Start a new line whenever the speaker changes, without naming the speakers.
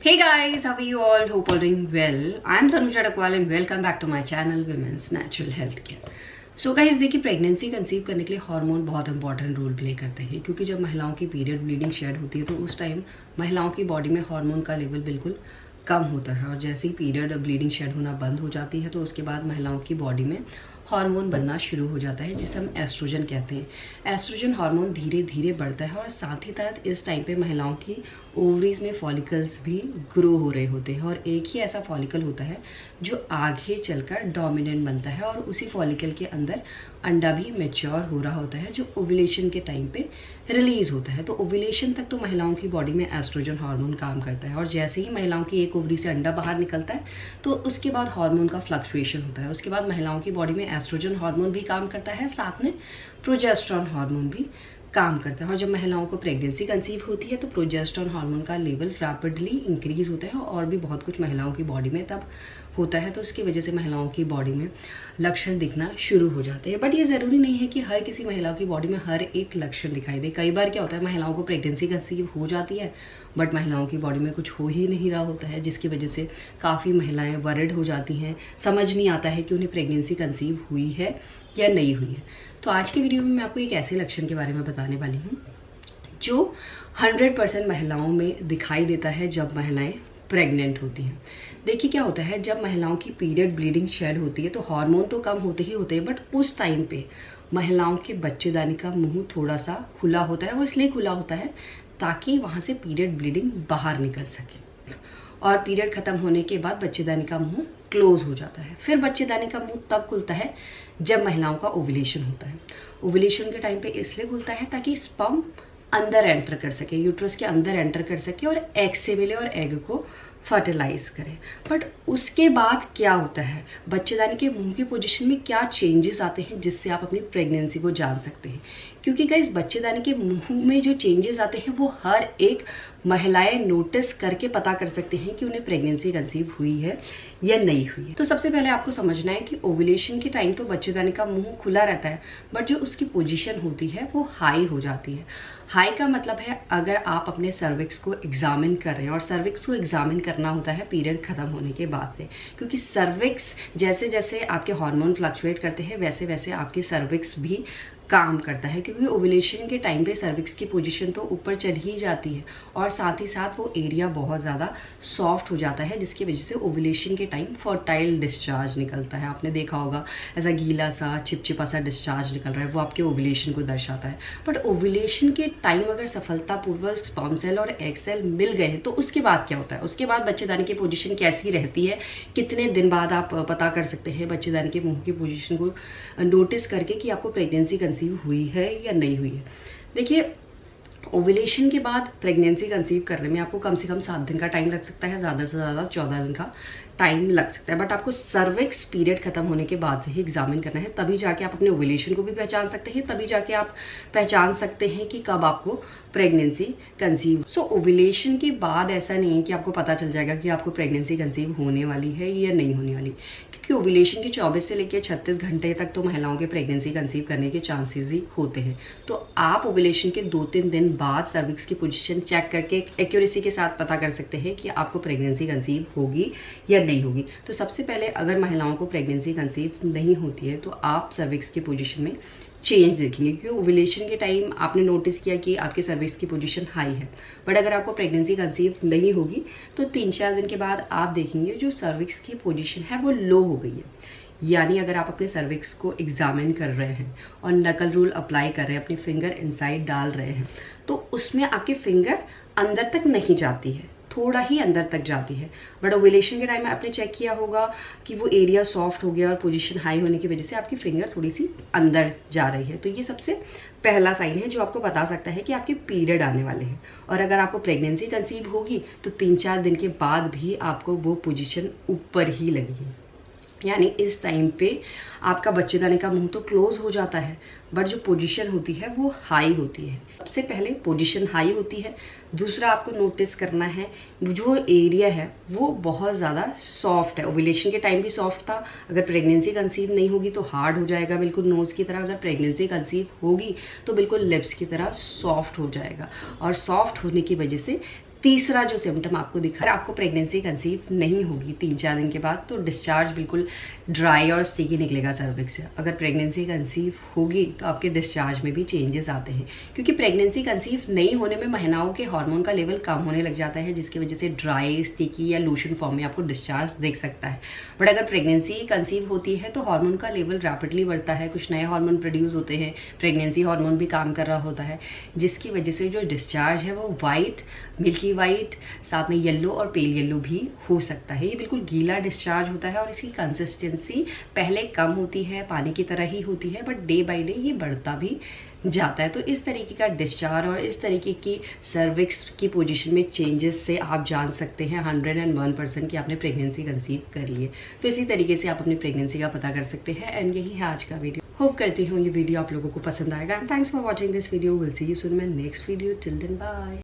Hey guys, how are you all? Hope all doing well. I am Tanuja Dakwal and welcome back to my channel Women's Natural Health Care. So guys देखिए, pregnancy conceive करने के लिए hormone बहुत important role play करते हैं, क्योंकि जब महिलाओं की पीरियड ब्लीडिंग शेड होती है तो उस टाइम महिलाओं की बॉडी में हार्मोन का लेवल बिल्कुल कम होता है। और जैसे ही पीरियड ब्लीडिंग शेड होना बंद हो जाती है तो उसके बाद महिलाओं की बॉडी में हार्मोन बनना शुरू हो जाता है, जिसे हम एस्ट्रोजन कहते हैं। एस्ट्रोजन हार्मोन धीरे धीरे बढ़ता है और साथ ही साथ इस टाइम पे महिलाओं की ओवरीज में फॉलिकल्स भी ग्रो हो रहे होते हैं। और एक ही ऐसा फॉलिकल होता है जो आगे चलकर डोमिनेंट बनता है और उसी फॉलिकल के अंदर अंडा भी मैच्योर हो रहा होता है, जो ओव्यूलेशन के टाइम पे रिलीज होता है। तो ओव्यूलेशन तक तो महिलाओं की बॉडी में एस्ट्रोजन हार्मोन काम करता है, और जैसे ही महिलाओं की एक ओवरी से अंडा बाहर निकलता है तो उसके बाद हार्मोन का फ्लक्चुएशन होता है। उसके बाद महिलाओं की बॉडी में एस्ट्रोजन हार्मोन भी काम करता है, साथ में प्रोजेस्टेरॉन हार्मोन भी काम करता है। और जब महिलाओं को प्रेगनेंसी कंसीव होती है तो प्रोजेस्टेरॉन हार्मोन का लेवल रैपिडली इंक्रीज होता है और भी बहुत कुछ महिलाओं की बॉडी में तब होता है। तो उसकी वजह से महिलाओं की बॉडी में लक्षण दिखना शुरू हो जाते हैं। बट ये जरूरी नहीं है कि हर किसी महिला की बॉडी में हर एक लक्षण दिखाई दे। कई बार क्या होता है, महिलाओं को प्रेगनेंसी कंसीव हो जाती है बट महिलाओं की बॉडी में कुछ हो ही नहीं रहा होता है, जिसकी वजह से काफ़ी महिलाएं वरिड हो जाती हैं। समझ नहीं आता है कि उन्हें प्रेगनेंसी कंसीव हुई है या नहीं हुई है। तो आज की वीडियो में मैं आपको एक ऐसे लक्षण के बारे में बताने वाली हूँ जो 100% महिलाओं में दिखाई देता है जब महिलाएं प्रेग्नेंट होती हैं। देखिए क्या होता है, जब महिलाओं की पीरियड ब्लीडिंग शेड होती है तो हार्मोन तो कम होते ही होते हैं, बट उस टाइम पे महिलाओं के बच्चेदानी का मुंह थोड़ा सा खुला होता है। वो इसलिए खुला होता है ताकि वहां से पीरियड ब्लीडिंग बाहर निकल सके। और पीरियड खत्म होने के बाद बच्चेदानी का मुंह क्लोज हो जाता है। फिर बच्चेदानी का मुंह तब खुलता है जब महिलाओं का ओव्यूलेशन होता है। ओव्यूलेशन के टाइम पे इसलिए खुलता है ताकि स्पर्म अंदर एंटर कर सके, यूट्रस के अंदर एंटर कर सके और एग से मिले और एग को फर्टिलाइज करे। बट उसके बाद क्या होता है, बच्चेदानी के मुंह की पोजीशन में क्या चेंजेस आते हैं जिससे आप अपनी प्रेगनेंसी को जान सकते हैं। क्योंकि गाइस बच्चेदानी के मुंह में जो चेंजेस आते हैं वो हर एक महिलाएं नोटिस करके पता कर सकते हैं कि उन्हें प्रेगनेंसी कंसीव हुई है या नहीं हुई है। तो सबसे पहले आपको समझना है कि ओव्यूलेशन के टाइम तो बच्चेदानी का मुंह खुला रहता है, बट जो उसकी पोजीशन होती है वो हाई हो जाती है। हाई का मतलब है अगर आप अपने सर्विक्स को एग्जामिन कर रहे हैं, और सर्विक्स को एग्जामिन करना होता है पीरियड खत्म होने के बाद से, क्योंकि सर्विक्स जैसे जैसे आपके हार्मोन फ्लक्चुएट करते हैं वैसे वैसे आपके सर्विक्स भी काम करता है। क्योंकि ओव्यूलेशन के टाइम पे सर्विक्स की पोजीशन तो ऊपर चल ही जाती है और साथ ही साथ वो एरिया बहुत ज़्यादा सॉफ्ट हो जाता है, जिसकी वजह से ओव्यूलेशन के टाइम फर्टाइल डिस्चार्ज निकलता है। आपने देखा होगा ऐसा गीला सा चिपचिपा सा डिस्चार्ज निकल रहा है, वो आपके ओव्यूलेशन को दर्शाता है। बट ओव्यूलेशन के टाइम अगर सफलतापूर्वक स्पर्म सेल और एग सेल मिल गए हैं तो उसके बाद क्या होता है, उसके बाद बच्चेदानी की पोजीशन कैसी रहती है, कितने दिन बाद आप पता कर सकते हैं बच्चेदानी के मुंह की पोजीशन को नोटिस करके कि आपको प्रेगनेंसी कंसीव हुई है या नहीं हुई है। देखिए, ओव्यूलेशन के बाद प्रेगनेंसी कंसीव करने में आपको कम से कम 7 दिन का टाइम लग सकता है, ज़्यादा से ज़्यादा 14 दिन का टाइम लग सकता है। बट आपको सर्विक्स पीरियड खत्म होने के बाद से ही एग्जामिन करना है, तभी जाके आप अपने ओव्यूलेशन को भी पहचान सकते हैं, तभी जाके आप पहचान सकते हैं कि कब आपको प्रेगनेंसी कंसीव। सो ओव्यूलेशन के बाद ऐसा नहीं है कि आपको पता चल जाएगा कि आपको प्रेगनेंसी कंसीव होने वाली है या नहीं होने वाली, क्योंकि ओव्यूलेशन के 24 से लेकर 36 घंटे तक तो महिलाओं के प्रेगनेंसी कंसीव करने के चांसेस ही होते हैं। तो आप ओव्यूलेशन के 2-3 दिन बाद सर्विक्स की पोजीशन चेक करके एक्यूरेसी के साथ पता कर सकते हैं कि आपको प्रेगनेंसी कंसीव होगी या नहीं होगी। तो सबसे पहले अगर महिलाओं को प्रेगनेंसी कंसीव नहीं होती है तो आप सर्विक्स की पोजीशन में चेंज देखेंगे, क्योंकि ओव्यूलेशन के टाइम आपने नोटिस किया कि आपके सर्विक्स की पोजीशन हाई है। बट अगर आपको प्रेगनेंसी कंसीव नहीं होगी तो 3-4 दिन के बाद आप देखेंगे जो सर्विक्स की पोजीशन है वो लो हो गई है। यानी अगर आप अपने सर्विक्स को एग्जामिन कर रहे हैं और नकल रूल अप्लाई कर रहे हैं, अपनी फिंगर इनसाइड डाल रहे हैं, तो उसमें आपकी फिंगर अंदर तक नहीं जाती है, थोड़ा ही अंदर तक जाती है। बट ओव्यूलेशन के टाइम में आपने चेक किया होगा कि वो एरिया सॉफ्ट हो गया और पोजीशन हाई होने की वजह से आपकी फिंगर थोड़ी सी अंदर जा रही है। तो ये सबसे पहला साइन है जो आपको बता सकता है कि आपके पीरियड आने वाले हैं। और अगर आपको प्रेगनेंसी कंसीव होगी तो 3-4 दिन के बाद भी आपको वो पोजीशन ऊपर ही लगेगी। यानी इस टाइम पे आपका बच्चेदानी का मुंह तो क्लोज हो जाता है, बट जो पोजीशन होती है वो हाई होती है। सबसे पहले पोजीशन हाई होती है। दूसरा आपको नोटिस करना है जो एरिया है वो बहुत ज़्यादा सॉफ्ट है। ओव्यूलेशन के टाइम भी सॉफ्ट था, अगर प्रेगनेंसी कंसीव नहीं होगी तो हार्ड हो जाएगा बिल्कुल नोज की तरह, अगर प्रेगनेंसी कंसीव होगी तो बिल्कुल लिप्स की तरह सॉफ्ट हो जाएगा। और सॉफ्ट होने की वजह से तीसरा जो सिम्टम आपको दिखा, अगर आपको प्रेगनेंसी कंसीव नहीं होगी 3-4 दिन के बाद तो डिस्चार्ज बिल्कुल ड्राई और स्टिकी निकलेगा सर्विक्स से। अगर प्रेगनेंसी कंसीव होगी तो आपके डिस्चार्ज में भी चेंजेस आते हैं, क्योंकि प्रेगनेंसी कंसीव नहीं होने में महिलाओं के हार्मोन का लेवल कम होने लग जाता है, जिसकी वजह से ड्राई, स्टिकी या लोशन फॉर्म में आपको डिस्चार्ज देख सकता है। बट अगर प्रेगनेंसी कंसीव होती है तो हार्मोन का लेवल रैपिडली बढ़ता है, कुछ नए हार्मोन प्रोड्यूस होते हैं, प्रेगनेंसी हार्मोन भी काम कर रहा होता है, जिसकी वजह से जो डिस्चार्ज है वो वाइट, मिल्की वाइट, साथ में येलो और पेल येलो भी हो सकता है। ये बिल्कुल गीला डिस्चार्ज होता है और इसकी कंसिस्टेंसी पहले कम होती है, पानी की तरह ही होती है, बट डे बाय डे ये बढ़ता भी जाता है। तो इस तरीके का डिस्चार्ज और इस तरीके की सर्विक्स की पोजीशन में चेंजेस से आप जान सकते हैं 101% कि आपने प्रेगनेंसी कंसीव करी है। तो इसी तरीके से आप अपनी प्रेगनेंसी का पता कर सकते हैं। एंड यही है आज का वीडियो। होप करती हूँ ये वीडियो आप लोगों को पसंद आएगा। And thanks for watching this video. Will see you soon my next video. Till then bye.